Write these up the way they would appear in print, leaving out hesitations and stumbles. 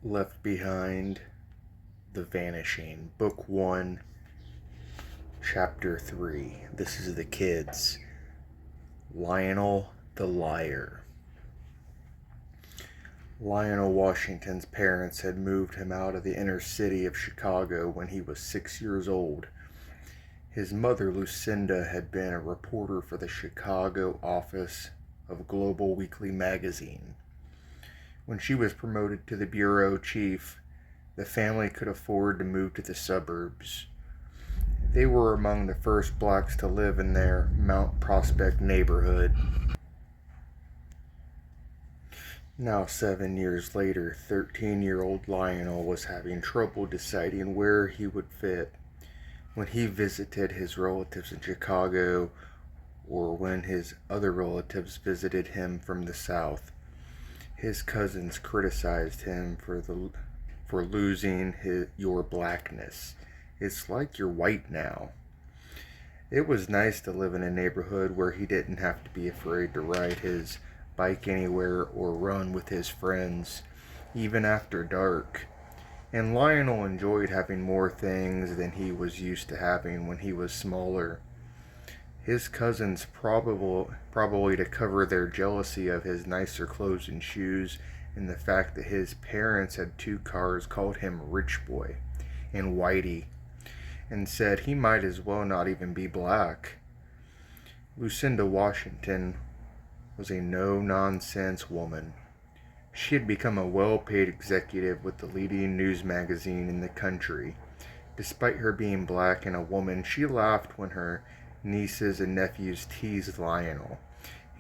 Left Behind, The Vanishing, Book 1, Chapter 3. This is the kids. Lionel the Liar. Lionel Washington's parents had moved him out of the inner city of Chicago when he was 6 years old. His mother, Lucinda, had been a reporter for the Chicago office of Global Weekly magazine. When she was promoted to the bureau chief, the family could afford to move to the suburbs. They were among the first blacks to live in their Mount Prospect neighborhood. Now 7 years later, 13-year-old Lionel was having trouble deciding where he would fit when he visited his relatives in Chicago or when his other relatives visited him from the South. His cousins criticized him for losing your blackness. It's like you're white now. It was nice to live in a neighborhood where he didn't have to be afraid to ride his bike anywhere or run with his friends, even after dark. And Lionel enjoyed having more things than he was used to having when he was smaller. His cousins, probably to cover their jealousy of his nicer clothes and shoes and the fact that his parents had 2 cars, called him Rich Boy and Whitey, and said he might as well not even be black. Lucinda Washington was a no-nonsense woman. She had become a well-paid executive with the leading news magazine in the country. Despite her being black and a woman, she laughed when her nieces and nephews teased Lionel.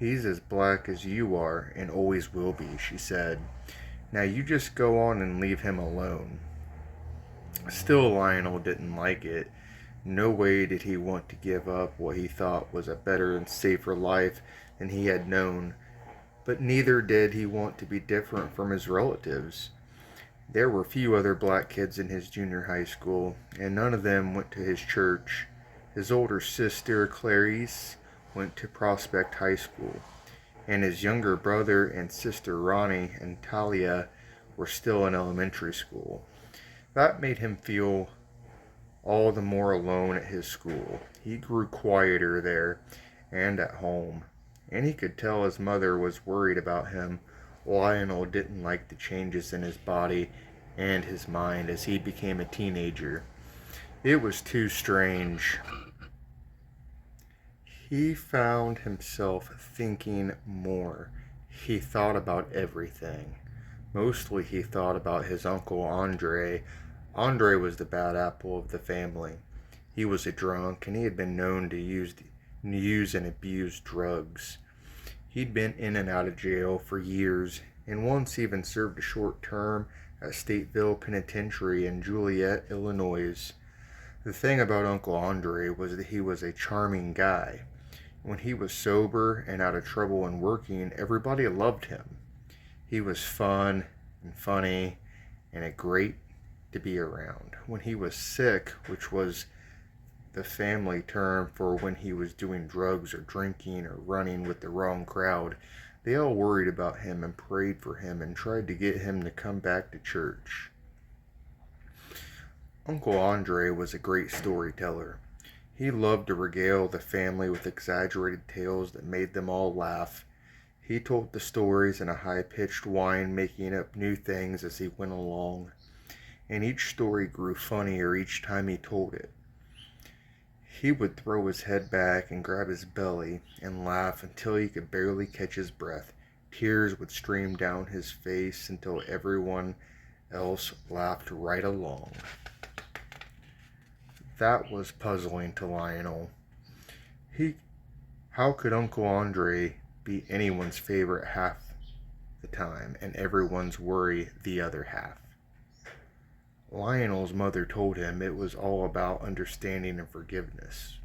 He's as black as you are and always will be, she said. Now you just go on and leave him alone. Still, Lionel didn't like it. No way did he want to give up what he thought was a better and safer life than he had known, but neither did he want to be different from his relatives. There were few other black kids in his junior high school, and none of them went to his church. His older sister, Clarice, went to Prospect High School, and his younger brother and sister, Ronnie and Talia, were still in elementary school. That made him feel all the more alone at his school. He grew quieter there and at home, and he could tell his mother was worried about him. Lionel didn't like the changes in his body and his mind as he became a teenager. It was too strange. He found himself thinking more. He thought about everything. Mostly he thought about his uncle Andre. Andre was the bad apple of the family. He was a drunk and he had been known to use and abuse drugs. He'd been in and out of jail for years and once even served a short term at Stateville Penitentiary in Joliet, Illinois. The thing about Uncle Andre was that he was a charming guy. When he was sober and out of trouble and working, everybody loved him. He was fun and funny and a great to be around. When he was sick, which was the family term for when he was doing drugs or drinking or running with the wrong crowd, they all worried about him and prayed for him and tried to get him to come back to church. Uncle Andre was a great storyteller. He loved to regale the family with exaggerated tales that made them all laugh. He told the stories in a high-pitched whine, making up new things as he went along, and each story grew funnier each time he told it. He would throw his head back and grab his belly and laugh until he could barely catch his breath. Tears would stream down his face until everyone else laughed right along. That was puzzling to Lionel. How could Uncle Andre be anyone's favorite half the time and everyone's worry the other half? Lionel's mother told him it was all about understanding and forgiveness.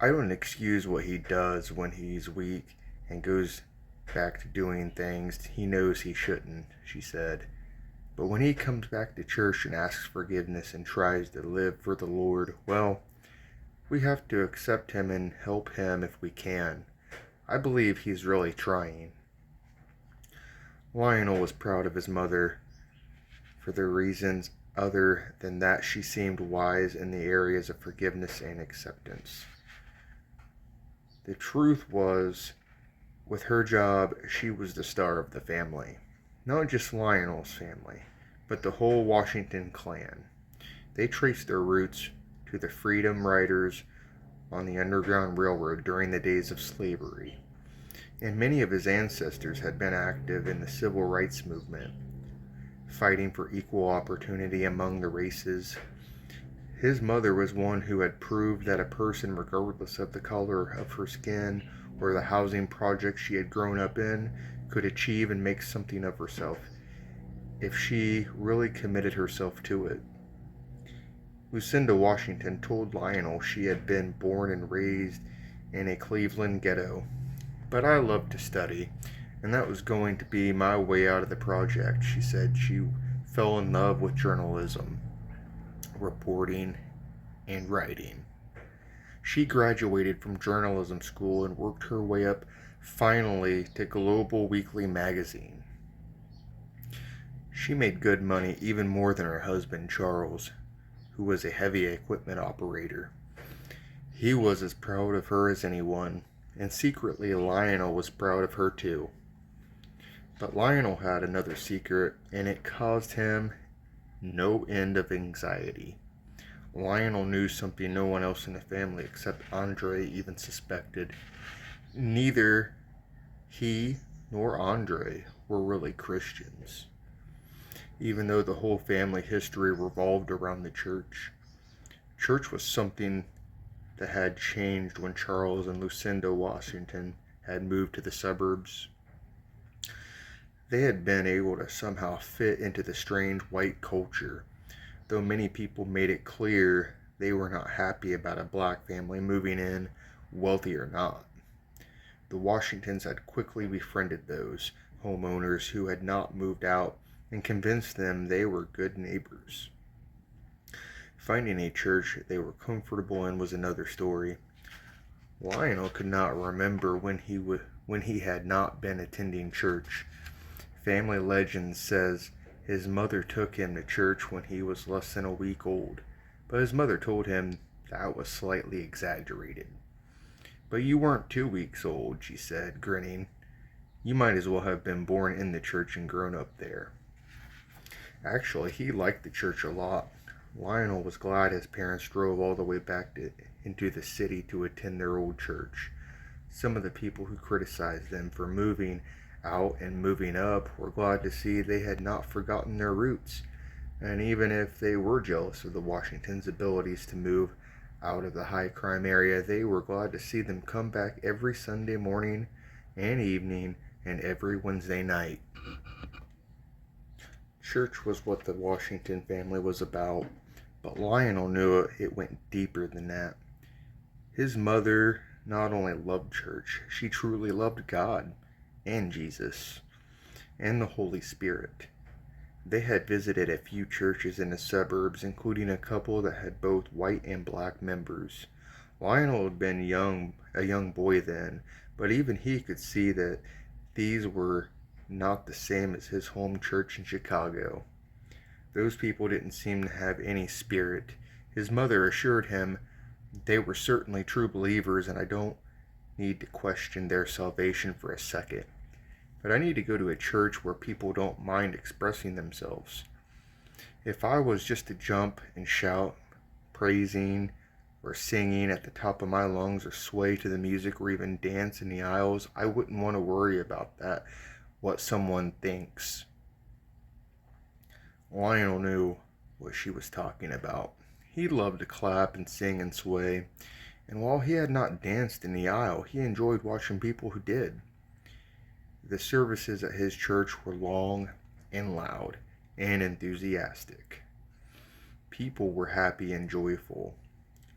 I don't excuse what he does when he's weak and goes back to doing things he knows he shouldn't, she said. But when he comes back to church and asks forgiveness and tries to live for the Lord, well, we have to accept him and help him if we can. I believe he's really trying. Lionel was proud of his mother for the reasons other than that she seemed wise in the areas of forgiveness and acceptance. The truth was, with her job, she was the star of the family. Not just Lionel's family, but the whole Washington clan. They traced their roots to the Freedom Riders on the Underground Railroad during the days of slavery, and many of his ancestors had been active in the civil rights movement, fighting for equal opportunity among the races. His mother was one who had proved that a person, regardless of the color of her skin or the housing project she had grown up in, could achieve and make something of herself if she really committed herself to it. Lucinda Washington told Lionel she had been born and raised in a Cleveland ghetto, but I loved to study, and that was going to be my way out of the project. She said she fell in love with journalism, reporting, and writing. She graduated from journalism school and worked her way up finally to Global Weekly magazine. She made good money, even more than her husband Charles, who was a heavy equipment operator. He was as proud of her as anyone, and secretly Lionel was proud of her too. But Lionel had another secret, and it caused him no end of anxiety. Lionel knew something no one else in the family except Andre even suspected. Neither he nor Andre were really Christians, even though the whole family history revolved around the church. Church was something that had changed when Charles and Lucinda Washington had moved to the suburbs. They had been able to somehow fit into the strange white culture, though many people made it clear they were not happy about a black family moving in, wealthy or not. The Washingtons had quickly befriended those homeowners who had not moved out and convinced them they were good neighbors. Finding a church they were comfortable in was another story. Lionel could not remember when he had not been attending church. Family legend says his mother took him to church when he was less than a week old, but his mother told him that was slightly exaggerated. "But you weren't 2 weeks old," she said, grinning. "You might as well have been born in the church and grown up there." Actually, he liked the church a lot. Lionel was glad his parents drove all the way back into the city to attend their old church. Some of the people who criticized them for moving out and moving up were glad to see they had not forgotten their roots, and even if they were jealous of the Washingtons' abilities to move out of the high crime area, they were glad to see them come back every Sunday morning and evening and every Wednesday night. Church was what the Washington family was about, but Lionel knew it went deeper than that. His mother not only loved church, she truly loved God and Jesus and the Holy Spirit. They had visited a few churches in the suburbs, including a couple that had both white and black members. Lionel had been a young boy then, but even he could see that these were not the same as his home church in Chicago. Those people didn't seem to have any spirit. His mother assured him they were certainly true believers, and I don't need to question their salvation for a second. But I need to go to a church where people don't mind expressing themselves. If I was just to jump and shout, praising or singing at the top of my lungs, or sway to the music, or even dance in the aisles, I wouldn't want to worry about that, what someone thinks. Lionel knew what she was talking about. He loved to clap and sing and sway, and while he had not danced in the aisle, he enjoyed watching people who did. The services at his church were long and loud and enthusiastic. People were happy and joyful.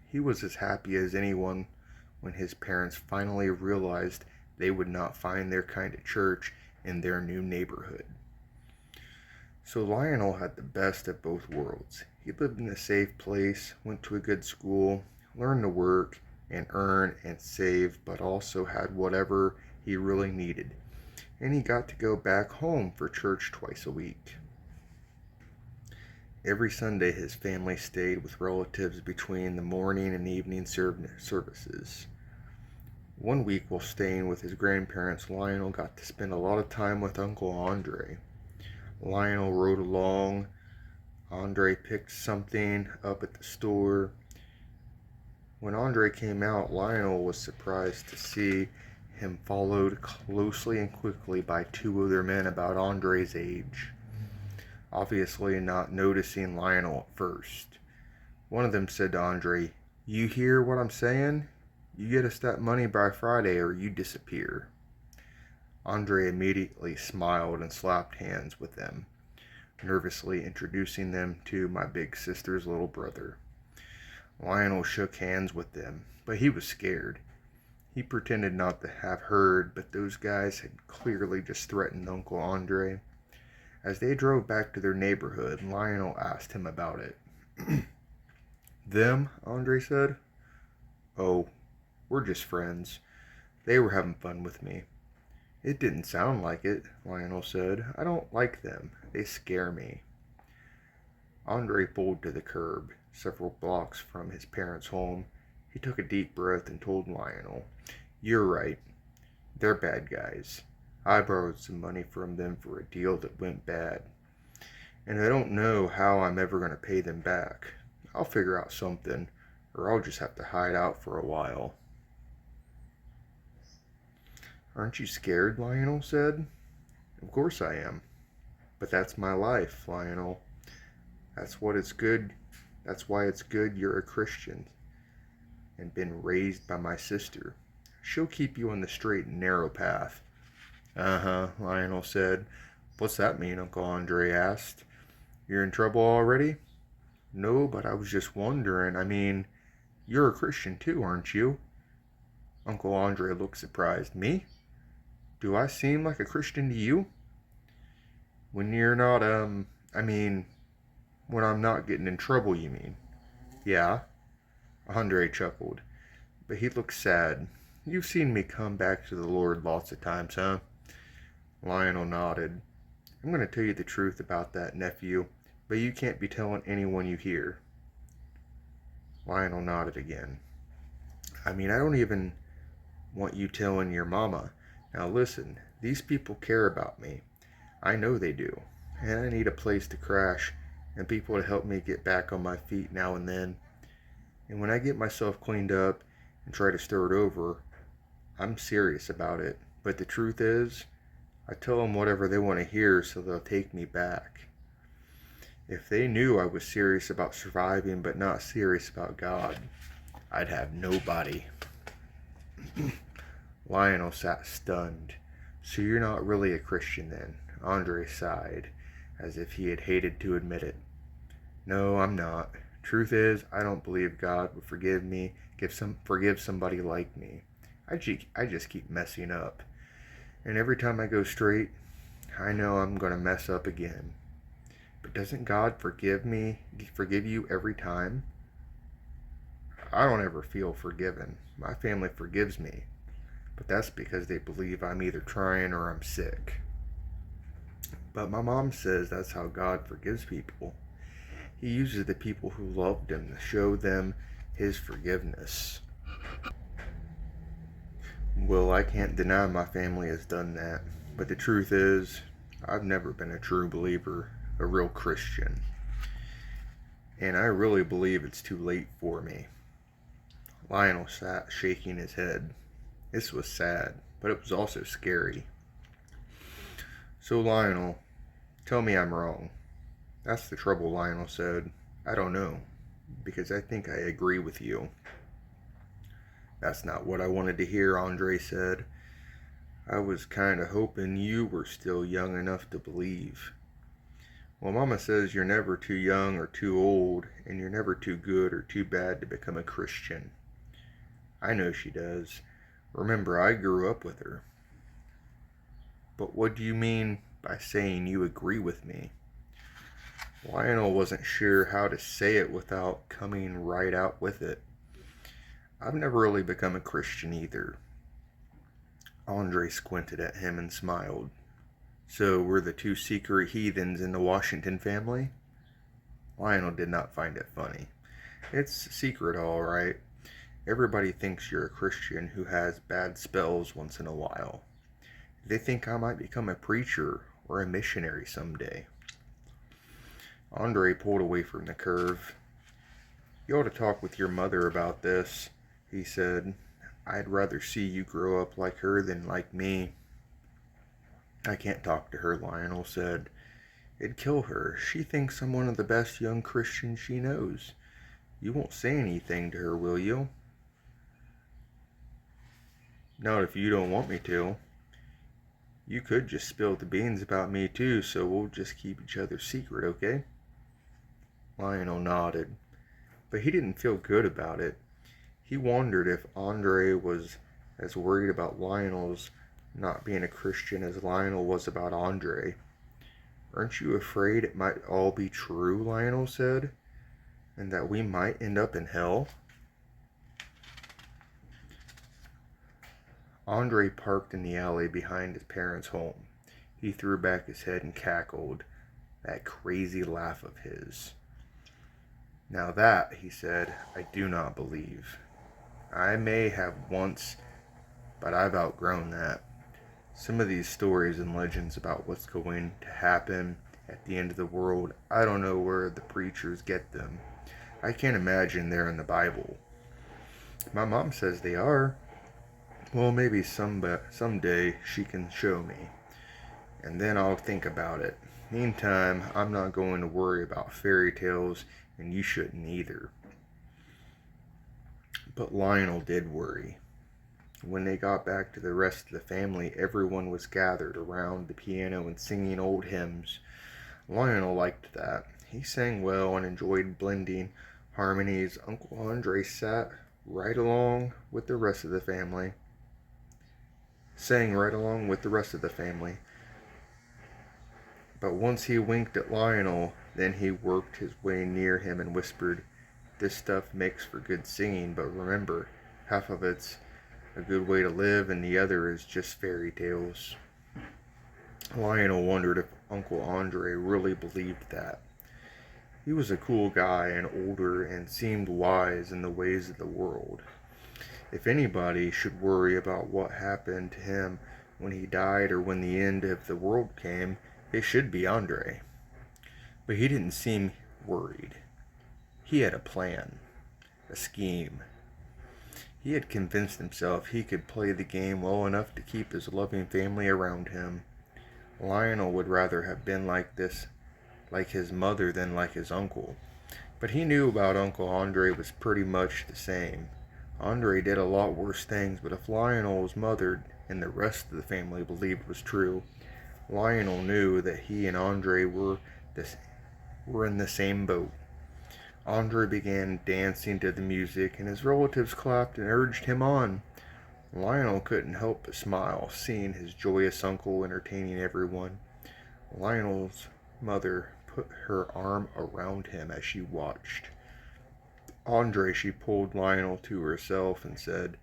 He was as happy as anyone when his parents finally realized they would not find their kind of church in their new neighborhood. So Lionel had the best of both worlds. He lived in a safe place, went to a good school, learned to work and earn and save, but also had whatever he really needed. and he got to go back home for church twice a week. Every Sunday, his family stayed with relatives between the morning and evening services. One week, while staying with his grandparents, Lionel got to spend a lot of time with Uncle Andre. Lionel rode along. Andre picked something up at the store. When Andre came out, Lionel was surprised to see him followed closely and quickly by two other men about Andre's age, obviously not noticing Lionel at first. One of them said to Andre, "You hear what I'm saying? You get us that money by Friday or you disappear." Andre immediately smiled and slapped hands with them, nervously introducing them to my big sister's little brother. Lionel shook hands with them, but he was scared. He pretended not to have heard, but those guys had clearly just threatened Uncle Andre. As they drove back to their neighborhood, Lionel asked him about it. "Them?" Andre said. "Oh, we're just friends. They were having fun with me." "It didn't sound like it," Lionel said. "I don't like them. They scare me." Andre pulled to the curb, several blocks from his parents' home. He took a deep breath and told Lionel, "You're right. They're bad guys. I borrowed some money from them for a deal that went bad, and I don't know how I'm ever going to pay them back. I'll figure out something, or I'll just have to hide out for a while." "Aren't you scared?" Lionel said. "Of course I am. But that's my life, Lionel. That's why it's good you're a Christian and been raised by my sister. She'll keep you on the straight and narrow path." "Uh-huh," Lionel said. "What's that mean?" Uncle Andre asked. "You're in trouble already?" "No, but I was just wondering, you're a Christian too, aren't you?" Uncle Andre looked surprised. "Me? Do I seem like a Christian to you?" "When you're not, when I'm not getting in trouble, you mean?" "Yeah." Andre chuckled, but he looked sad. "You've seen me come back to the Lord lots of times, huh?" Lionel nodded. "I'm going to tell you the truth about that, nephew, but you can't be telling anyone you hear." Lionel nodded again. I don't even want you telling your mama. Now listen, these people care about me. I know they do. And I need a place to crash and people to help me get back on my feet now and then. And when I get myself cleaned up and try to start over, I'm serious about it. But the truth is, I tell them whatever they want to hear so they'll take me back. If they knew I was serious about surviving but not serious about God, I'd have nobody. Lionel sat stunned. "So you're not really a Christian then?" Andre sighed, as if he had hated to admit it. "No, I'm not. Truth is, I don't believe God would forgive somebody like me. I just keep messing up. And every time I go straight, I know I'm going to mess up again. But doesn't God forgive you every time?" "I don't ever feel forgiven. My family forgives me. But that's because they believe I'm either trying or I'm sick. But my mom says that's how God forgives people. He uses the people who loved him to show them his forgiveness." Well, I can't deny my family has done that. But the truth is, I've never been a true believer, a real Christian. And I really believe it's too late for me. Lionel sat shaking his head. This was sad, but it was also scary. "So Lionel, tell me I'm wrong." "That's the trouble," Lionel said. "I don't know, because I think I agree with you." "That's not what I wanted to hear," Andre said. "I was kinda hoping you were still young enough to believe." "Well, Mama says you're never too young or too old, and you're never too good or too bad to become a Christian." "I know she does. Remember, I grew up with her." "But what do you mean by saying you agree with me?" Lionel wasn't sure how to say it without coming right out with it. "I've never really become a Christian either." Andre squinted at him and smiled. So we're the two secret heathens in the Washington family? Lionel did not find it funny. It's secret, all right. Everybody thinks you're a Christian who has bad spells once in a while. They think I might become a preacher or a missionary someday. Andre pulled away from the curve. You ought to talk with your mother about this, he said. I'd rather see you grow up like her than like me. I can't talk to her, Lionel said. It'd kill her. She thinks I'm one of the best young Christians she knows. You won't say anything to her, will you? Not if you don't want me to. You could just spill the beans about me too, so we'll just keep each other's secret, okay? Lionel nodded, but he didn't feel good about it. He wondered if Andre was as worried about Lionel's not being a Christian as Lionel was about Andre. Aren't you afraid it might all be true, Lionel said, and that we might end up in hell? Andre parked in the alley behind his parents' home. He threw back his head and cackled, that crazy laugh of his. Now that, he said, I do not believe. I may have once, but I've outgrown that. Some of these stories and legends about what's going to happen at the end of the world, I don't know where the preachers get them. I can't imagine they're in the Bible. My mom says they are. Well, maybe someday she can show me, and then I'll think about it. Meantime, I'm not going to worry about fairy tales, and you shouldn't either. But Lionel did worry. When they got back to the rest of the family, everyone was gathered around the piano and singing old hymns. Lionel liked that. He sang well and enjoyed blending harmonies. Uncle Andre sat right along with the rest of the family. Sang right along with the rest of the family. But once he winked at Lionel, then he worked his way near him and whispered, This stuff makes for good singing, but remember, half of it's a good way to live and the other is just fairy tales. Lionel wondered if Uncle Andre really believed that. He was a cool guy and older and seemed wise in the ways of the world. If anybody should worry about what happened to him when he died or when the end of the world came, it should be Andre. But he didn't seem worried. He had a plan, a scheme. He had convinced himself he could play the game well enough to keep his loving family around him. Lionel would rather have been like this, like his mother, than like his uncle. But he knew about Uncle Andre was pretty much the same. Andre did a lot worse things, but if Lionel's mother and the rest of the family believed was true, Lionel knew that he and Andre were in the same boat. Andre began dancing to the music, and his relatives clapped and urged him on. Lionel couldn't help but smile, seeing his joyous uncle entertaining everyone. Lionel's mother put her arm around him as she watched. Andre, she pulled Lionel to herself and said,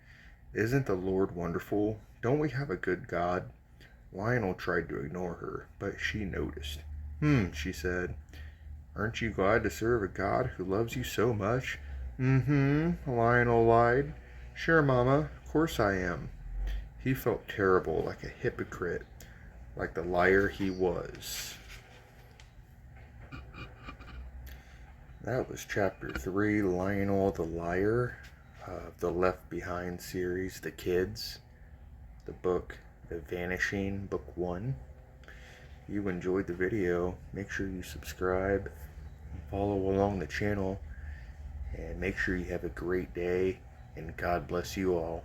Isn't the Lord wonderful? Don't we have a good God? Lionel tried to ignore her, but she noticed. She said. Aren't you glad to serve a God who loves you so much? Lionel lied. Sure, Mama, of course I am. He felt terrible, like a hypocrite, like the liar he was. That was Chapter 3, Lionel the Liar, of the Left Behind series, The Kids, the book, The Vanishing, Book 1. If you enjoyed the video, make sure you subscribe and follow along the channel, and make sure you have a great day, and God bless you all.